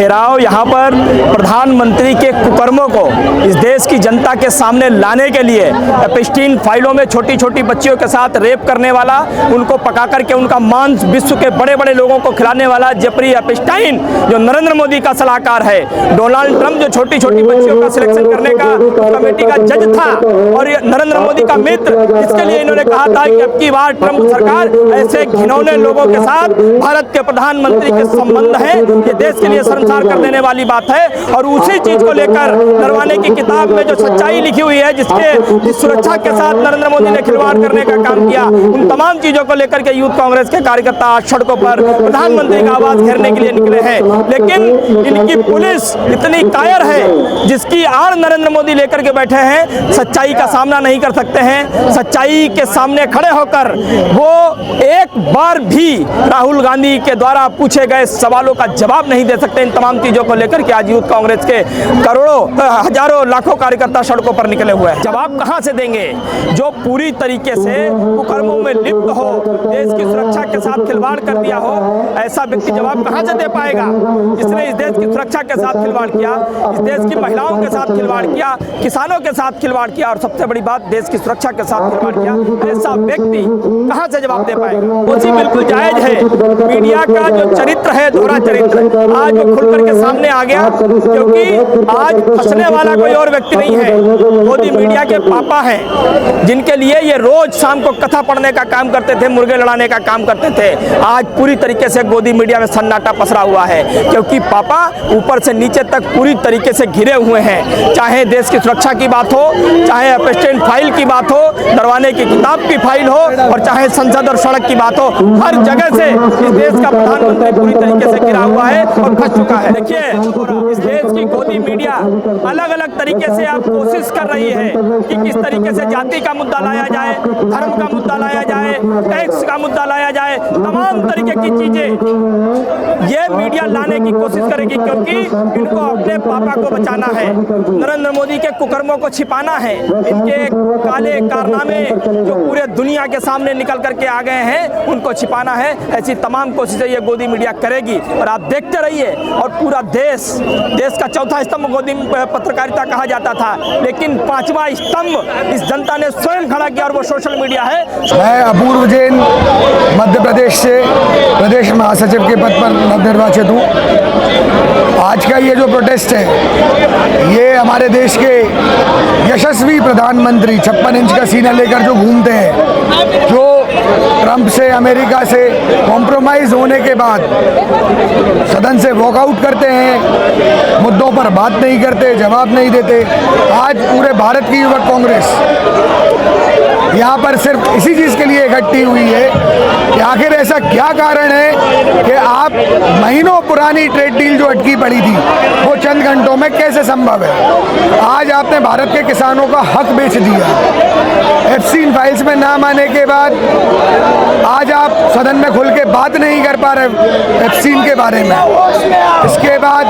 घेराव यहाँ पर प्रधानमंत्री के कुकर्मों को इस देश की जनता के सामने लाने के लिए एप्स्टीन फाइलों में छोटी छोटी बच्चियों के साथ रेप करने वाला, उनको पका करके उनका मांस विश्व के बड़े बड़े लोगों को खिलाने वाला जेफरी एप्स्टाइन जो नरेंद्र मोदी का सलाहकार है, डोनाल्ड ट्रंप जो छोटी छोटी बच्चियों का सिलेक्शन करने का कमेटी का जज था और ये नरेंद्र मोदी का मित्र, इसके लिए इन्होंने कहा था कि अब की बार ट्रंप सरकार ऐसे घिनौने लोगों के साथ भारत के प्रधानमंत्री के संबंध है, ये देश के लिए शर्मसार कर देने वाली बात है। और उसी चीज को लेकर नरवाने की किताब में जो सच्चाई लिखी हुई है, जिसके सुरक्षा के साथ नरेंद्र मोदी ने खिलवाड़ करने का काम किया, उन तमाम चीजों को लेकर के यूथ कांग्रेस के कार्यकर्ता आज सड़कों पर प्रधानमंत्री का आवाज घेरने के लिए निकले हैं। लेकिन इनकी पुलिस इतनी कायर है जिसकी आड़ नरेंद्र मोदी लेकर के बैठे हैं, सच्चाई का सामना नहीं कर सकते हैं। सच्चाई के सामने खड़े होकर वो एक बार भी राहुल गांधी के द्वारा पूछे गए सवालों का जवाब नहीं दे सकते। इन तमाम चीजों को लेकर के आज यूथ कांग्रेस के करोड़ों हजारों लाखों कार्यकर्ता सड़कों पर निकले हुए हैं। जवाब कहां से देंगे जो पूरी तरीके से कुकर्मों में लिप्त हो, देश की सुरक्षा के साथ खिलवाड़ कर दिया हो, ऐसा व्यक्ति जवाब कहां से दे पाएगा? जिसने इस देश की सुरक्षा के साथ खिलवाड़ किया, इस देश की महिलाओं के साथ खिलवाड़ किया, किसानों के साथ खिलवाड़ किया और सबसे बड़ी बात देश की सुरक्षा के साथ खिलवाड़ किया, ऐसा व्यक्ति कहां से जवाब दे पाएगा? उसी बिल्कुल जायज है। मीडिया का जो चरित्र है, दोहरा चरित्र, आज वो खुल करके सामने आ गया, क्योंकि आज फंसने वाला कोई और व्यक्ति नहीं है। मोदी मीडिया के पापा हैं, जिनके लिए ये रोज शाम को कथा पढ़ने का काम करते थे, मुर्गे लड़ाने का काम करते थे। आज पूरी तरीके से गोदी मीडिया में सन्नाटा पसरा हुआ है, क्योंकि पापा ऊपर से नीचे तक पूरी तरीके से घिरे हुए हैं। चाहे देश की सुरक्षा की बात हो, चाहे एप्स्टीन फाइल की बात हो, नरवाने की किताब की फाइल हो, और चाहे संसद और सड़क की बात हो, हर जगह से इस देश का प्रधानमंत्री पूरी तरीके से घिरा हुआ है और फंस चुका है। देखिए, इस देश की गोदी मीडिया अलग अलग तरीके से अब कोशिश कर रही है कि किस तरीके से जाति का मुद्दा लाया जाए, धर्म का मुद्दा लाया जाए, टैक्स का मुद्दा लाया जाए, तमाम तरीके की चीजें ये मीडिया लाने की कोशिश करेगी, क्योंकि इनको अपने पापा को बचाना है, नरेंद्र मोदी के कुकर्मों को छिपाना है, इनके काले कारनामे जो पूरे दुनिया के सामने निकल करके आ गए हैं उनको छिपाना है। ऐसी तमाम कोशिशें ये गोदी मीडिया करेगी और आप देखते रहिए। और पूरा देश का चौथा स्तंभ गोदी पत्रकारिता कहा जाता था, लेकिन पांचवा स्तंभ इस जनता ने स्वयं खड़ा किया और वो सोशल मीडिया है। मैं अपूर्व जैन मध्य प्रदेश से प्रदेश महासचिव के पद पर नवनिर्वाचित हूँ। आज का ये जो प्रोटेस्ट है, ये हमारे देश के यशस्वी प्रधानमंत्री 56 इंच का सीना लेकर जो घूमते हैं, जो ट्रंप से, अमेरिका से कॉम्प्रोमाइज होने के बाद सदन से वॉकआउट करते हैं, मुद्दों पर बात नहीं करते, जवाब नहीं देते। आज पूरे भारत की युवक कांग्रेस यहाँ पर सिर्फ इसी चीज़ के लिए इकट्ठी हुई है कि आखिर ऐसा क्या कारण है कि आप महीनों पुरानी ट्रेड डील जो अटकी पड़ी थी वो चंद घंटों में कैसे संभव है? आज आपने भारत के किसानों का हक बेच दिया। एप्स्टीन फाइल्स में नाम आने के बाद आज आप सदन में खुल के बात नहीं कर पा रहे एप्स्टीन के बारे में। इसके बाद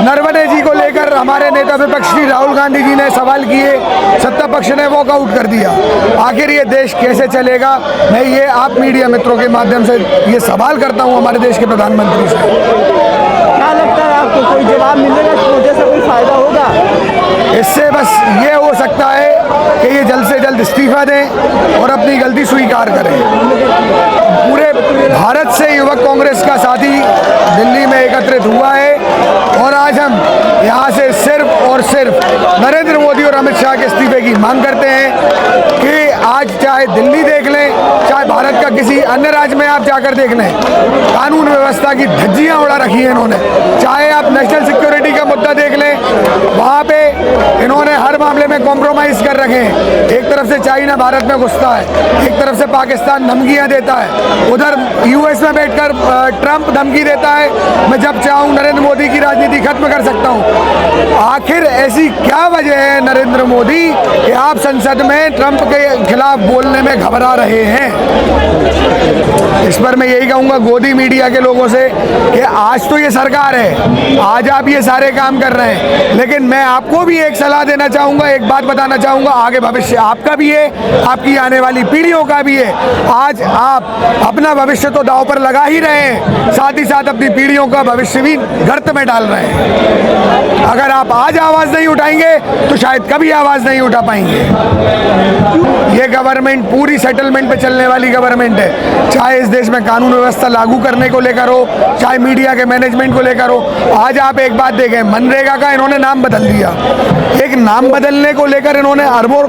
नरवणे जी को लेकर हमारे नेता विपक्ष श्री राहुल गांधी जी ने सवाल किए, सत्ता पक्ष ने वॉकआउट कर दिया। आखिर ये देश कैसे चलेगा? मैं ये आप मीडिया मित्रों के माध्यम से ये सवाल करता हूँ हमारे देश के प्रधानमंत्री से। क्या लगता है आपको, कोई जवाब मिलेगा? इस वजह से कोई फायदा होगा? इससे बस ये हो सकता है कि ये जल्द से जल्द इस्तीफा दें और अपनी गलती स्वीकार करें। पूरे भारत से युवक कांग्रेस का साथी दिल्ली में एकत्रित हुआ है और आज हम यहाँ से सिर्फ और सिर्फ नरेंद्र मोदी और अमित शाह के इस्तीफे की मांग करते हैं कि आज चाहे दिल्ली देख लें, चाहे भारत का किसी अन्य राज्य में आप जाकर देख लें, कानून व्यवस्था की धज्जियां उड़ा रखी हैं इन्होंने। चाहे आप नेशनल सिक्योरिटी का मुद्दा देख लें, वहाँ पे इन्होंने हर मामले में कॉम्प्रोमाइज़ कर रखे हैं। एक तरफ से चाइना भारत में घुसता है, एक तरफ से पाकिस्तान धमकियाँ देता है, उधर यूएस में बैठकर ट्रंप धमकी देता है मैं जब चाहूँ नरेंद्र मोदी की राजनीति खत्म कर सकता हूँ। आखिर ऐसी क्या वजह है नरेंद्र मोदी कि आप संसद में ट्रंप के खिलाफ बोलने में घबरा रहे हैं? इस पर मैं यही कहूँगा गोदी मीडिया के लोगों से कि आज तो ये सरकार है, आज आप ये सारे काम कर रहे हैं, लेकिन मैं आपको भी एक सलाह देना चाहूँगा चाहूँगा, एक बात बताना चाहूँगा, आगे भविष्य आपका भी है, आपकी आने वाली पीढ़ियों का भी है। आज आप अपना भविष्य तो दांव पर लगा ही रहे हैं, साथ ही साथ अपनी पीढ़ियों का भविष्य भी गर्त में डाल रहे हैं। अगर आप आज आवाज़ नहीं उठाएंगे तो शायद कभी आवाज़ नहीं उठा पाएंगे। ये गवर्नमेंट पूरी सेटलमेंट पे चलने वाली गवर्नमेंट है, चाहे इस देश में कानून व्यवस्था लागू करने को लेकर हो, चाहे मीडिया के मैनेजमेंट को लेकर हो। आज आप एक बात देखें, मनरेगा का इन्होंने नाम बदल दिया। एक नाम बदलने को लेकर इन्होंने अरबों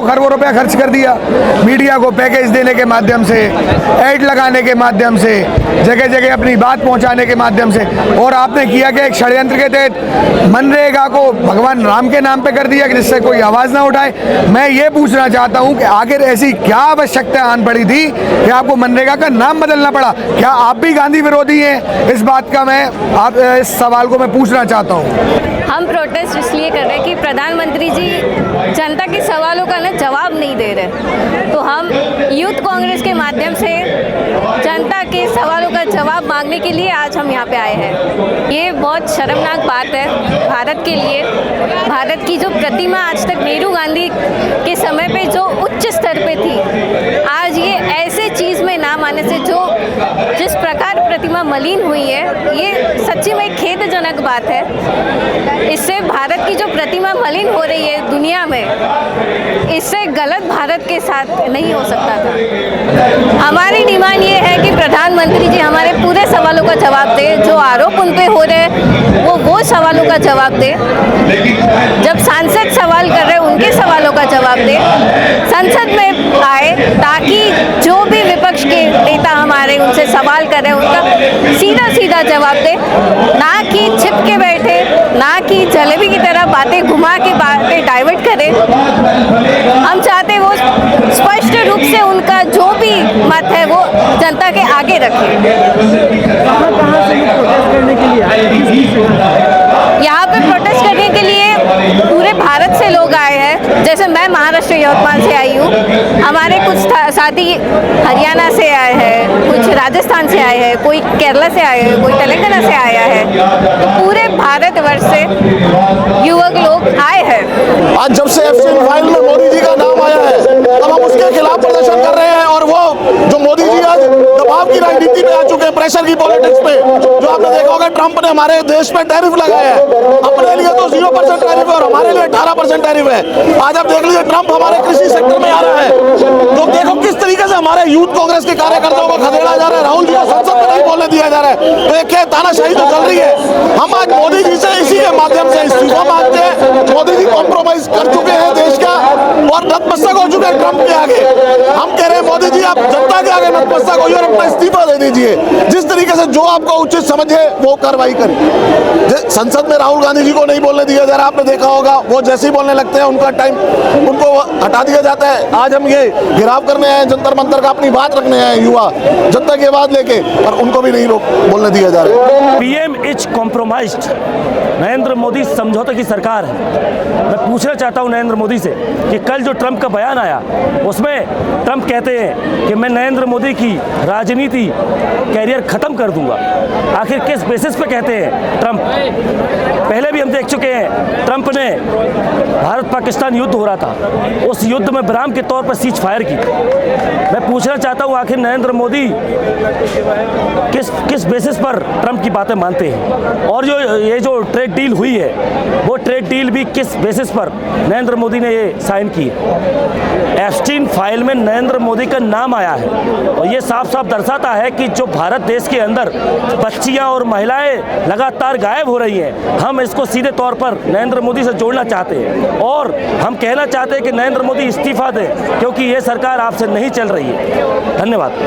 खरबों रुपया खर्च कर दिया। मीडिया को पैकेज देने के माध्यम से, ऐड लगाने के माध्यम से, जगह जगह अपनी बात पहुंचाने के माध्यम से। और आपने किया कि एक षड्यंत्र के तहत मनरेगा को भगवान राम के नाम पे कर दिया कि जिससे कोई आवाज़ ना उठाए। मैं ये पूछना चाहता हूँ कि आखिर ऐसी क्या आवश्यकता आन पड़ी थी कि आपको मनरेगा का नाम बदलना पड़ा? क्या आप भी गांधी विरोधी हैं? इस बात का मैं आप इस सवाल को मैं पूछना चाहता हूँ। हम प्रोटेस्ट इसलिए कर रहे हैं कि प्रधानमंत्री जी जनता के सवालों का ना जवाब नहीं दे रहे। तो हम यूथ कांग्रेस के माध्यम से जनता के सवालों का जवाब मांगने के लिए आज हम यहाँ पे आए हैं। ये बहुत शर्मनाक बात है भारत के लिए। भारत की जो प्रतिमा आज तक नेहरू गांधी के समय पे जो उच्च स्तर पे थी, आज ये ऐसे चीज़ में नाम आने से जो जिस प्रकार प्रतिमा मलिन हुई है, ये सच्ची में खेदजनक बात है। इससे भारत की जो प्रतिमा मलिन हो रही है दुनिया में, इससे गलत भारत के साथ नहीं हो सकता था। हमारी डिमांड ये है कि प्रधानमंत्री जी हमारे पूरे सवालों का जवाब दे, जो आरोप उन पे हो रहे हैं वो सवालों का जवाब दे। जब सांसद सवाल कर रहे हैं उनके सवालों का जवाब दे, संसद में आए ताकि जो भी विपक्ष के नेता हमारे उनसे सवाल कर रहे हैं उनका सीधा सीधा जवाब दे, ना कि छिप के बैठे, ना कि जलेबी की तरह बातें घुमा के बातें डाइवर्ट करें। हम चाहते वो स्पष्ट रूप से उनका जो भी मत है वो जनता के आगे रखें। कहाँ से ये प्रोटेस्ट करने के लिए आए? यहाँ पे प्रोटेस्ट करने के लिए पूरे भारत से लोग आए हैं। जैसे मैं महाराष्ट्र यवतमाल से आई हूँ, हमारे कुछ साथी हरियाणा से आए हैं, कुछ राजस्थान से आए हैं, कोई केरला से आए हैं, कोई तेलंगाना से आया है। पूरे भारतवर्ष से युवक लोग आए हैं। आज जब से एफसीआई फाइल में मोदी जी का नाम आया है, तब हम उसके खिलाफ प्रदर्शन कर रहे हैं। और वो जो मोदी जी आज दबाव की राजनीति में आ चुके हैं, प्रेशर की पॉलिटिक्स पे, जो आपने देखा होगा ट्रंप ने हमारे देश में टैरिफ लगाया है। अपने लिए तो 0% टैरिफ है और हमारे लिए 18% टैरिफ है। आज आप देख लीजिए ट्रंप हमारे कृषि सेक्टर में आ रहा है। तो देखो किस तरीके से हमारे यूथ कांग्रेस के कार्यकर्ताओं को खदेड़ा जा रहा है। राहुल जी को संसद में नहीं बोलने दिया जा रहा है। तो ये क्या तानाशाही तो चल रही है। हम आज मोदी जी से इसी के माध्यम से इस्तीफा मांगते हैं। मोदी जी कॉम्प्रोमाइज कर चुके हैं देश का और नतमस्तक हो चुके हैं ट्रंप के आगे। हम कह रहे हैं मोदी जी आप जनता के आगे नतमस्तक होइए और अपना इस्तीफा दे दीजिए। जिस तरीके से जो आपको उचित समझे वो कार्रवाई करें। संसद में राहुल गांधी जी को नहीं बोलने दिया जा रहा, आपने देखा होगा वो जैसे ही बोलने लगते हैं उनका टाइम उनको हटा दिया जाता है। आज हम ये घेराव करने आए जंतर मंतर का, अपनी बात रखने आए युवा जनता की आवाज लेके, और उनको भी नहीं बोलने दिया जा रहा है। PM is compromised. Narendra Modi समझौते की सरकार है। मैं पूछना चाहता हूं नरेंद्र मोदी से कि कल जो ट्रंप का बयान आया उसमें ट्रंप कहते हैं कि मैं नरेंद्र मोदी की राजनीति कैरियर खत्म कर दूंगा। आखिर किस बेसिस पे कहते हैं ट्रंप? पहले भी हम देख चुके हैं ट्रंप ने भारत पाकिस्तान युद्ध हो रहा था, उस युद्ध में विराम के तौर पर सीज फायर की। मैं पूछना चाहता हूं आखिर नरेंद्र मोदी किस बेसिस पर ट्रंप की बातें मानते हैं? और ये जो ट्रेड डील हुई है वो ट्रेड डील भी किस बेसिस पर नरेंद्र मोदी ने ये साइन की है? एफस्टीन फाइल में नरेंद्र मोदी का नाम आया है और ये साफ साफ दर्शाता है कि जो भारत देश के अंदर बच्चियां और महिलाएं लगातार गायब हो रही हैं, हम इसको सीधे तौर पर नरेंद्र मोदी से जोड़ना चाहते हैं और हम कहना चाहते हैं कि नरेंद्र मोदी इस्तीफा दें क्योंकि ये सरकार आपसे नहीं चल रही है। धन्यवाद।